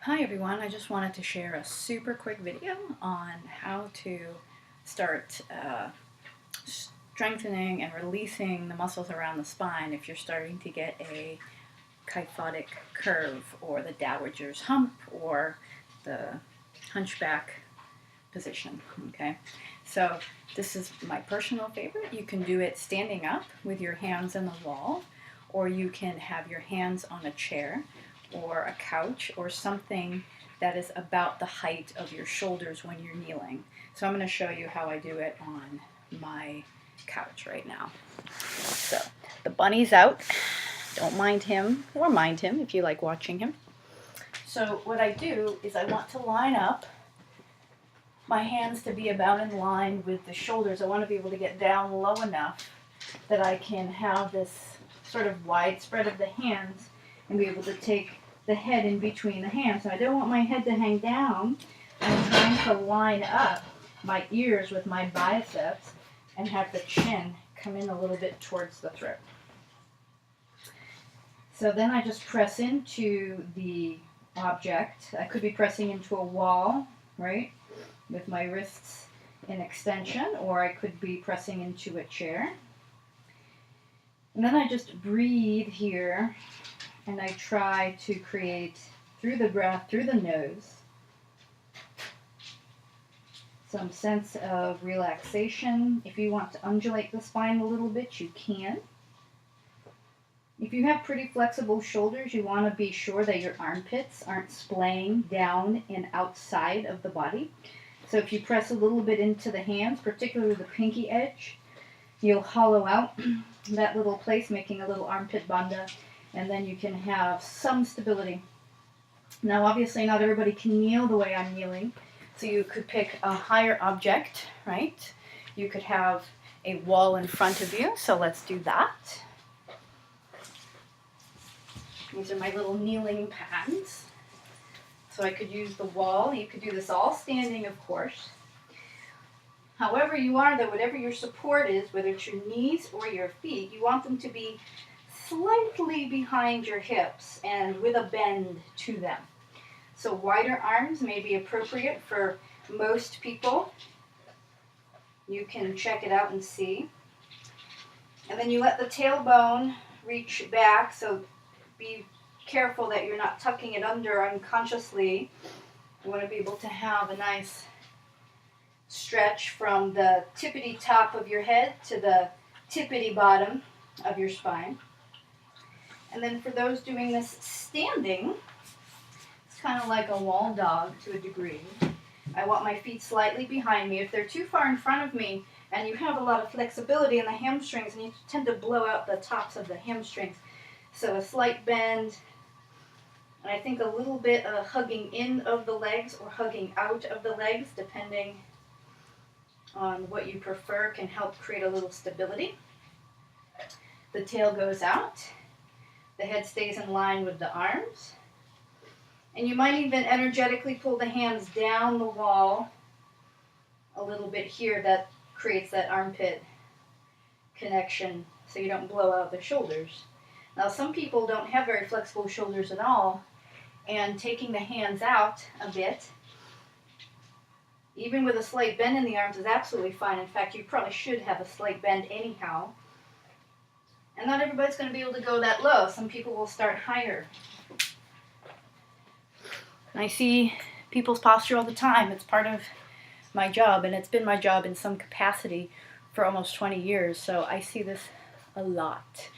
Hi everyone, I just wanted to share a super quick video on how to start strengthening and releasing the muscles around the spine if you're starting to get a kyphotic curve or the dowager's hump or the hunchback position. Okay, so this is my personal favorite. You can do it standing up with your hands on the wall, or you can have your hands on a chair or a couch or something that is about the height of your shoulders when you're kneeling. So I'm going to show you how I do it on my couch right now. So the bunny's out. Don't mind him, or mind him if you like watching him. So what I do is I want to line up my hands to be about in line with the shoulders. I want to be able to get down low enough that I can have this sort of wide spread of the hands and be able to take the head in between the hands. So I don't want my head to hang down. I'm trying to line up my ears with my biceps and have the chin come in a little bit towards the throat. So then I just press into the object. I could be pressing into a wall, right, with my wrists in extension, or I could be pressing into a chair. And then I just breathe here, and I try to create, through the breath, through the nose, some sense of relaxation. If you want to undulate the spine a little bit, you can. If you have pretty flexible shoulders, you want to be sure that your armpits aren't splaying down and outside of the body. So if you press a little bit into the hands, particularly the pinky edge, you'll hollow out that little place, making a little armpit banda, and then you can have some stability. Now obviously not everybody can kneel the way I'm kneeling, so you could pick a higher object, right? You could have a wall in front of you, so let's do that. These are my little kneeling pads. So I could use the wall. You could do this all standing, of course. However you are, though, whatever your support is, whether it's your knees or your feet, you want them to be slightly behind your hips and with a bend to them. So wider arms may be appropriate for most people. You can check it out and see. And then you let the tailbone reach back, so be careful that you're not tucking it under unconsciously. You want to be able to have a nice stretch from the tippity top of your head to the tippity bottom of your spine. And then for those doing this standing, it's kind of like a wall dog to a degree. I want my feet slightly behind me. If they're too far in front of me and you have a lot of flexibility in the hamstrings, and you tend to blow out the tops of the hamstrings. So a slight bend, and I think a little bit of hugging in of the legs or hugging out of the legs, depending on what you prefer, can help create a little stability. The tail goes out. The head stays in line with the arms. And you might even energetically pull the hands down the wall a little bit here. That creates that armpit connection so you don't blow out the shoulders. Now some people don't have very flexible shoulders at all, and taking the hands out a bit, even with a slight bend in the arms, is absolutely fine. In fact, you probably should have a slight bend anyhow. And not everybody's going to be able to go that low. Some people will start higher. I see people's posture all the time. It's part of my job, and it's been my job in some capacity for almost 20 years, so I see this a lot.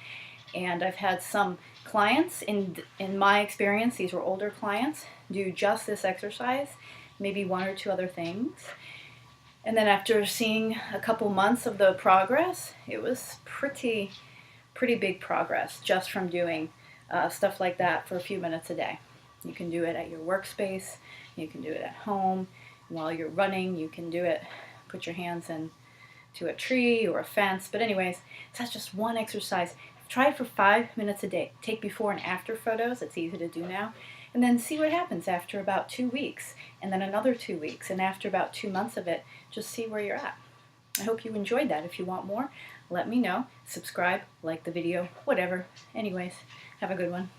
And I've had some clients, in my experience, these were older clients, do just this exercise, maybe one or two other things. And then after seeing a couple months of the progress, it was pretty big progress just from doing stuff like that for a few minutes a day. You can do it at your workspace, you can do it at home, while you're running, you can do it, put your hands into a tree or a fence. But anyways, so that's just one exercise. Try it for 5 minutes a day. Take before and after photos, it's easy to do now. And then see what happens after about 2 weeks, and then another 2 weeks, and after about 2 months of it, just see where you're at. I hope you enjoyed that. If you want more, let me know. Subscribe, like the video, whatever. Anyways, have a good one.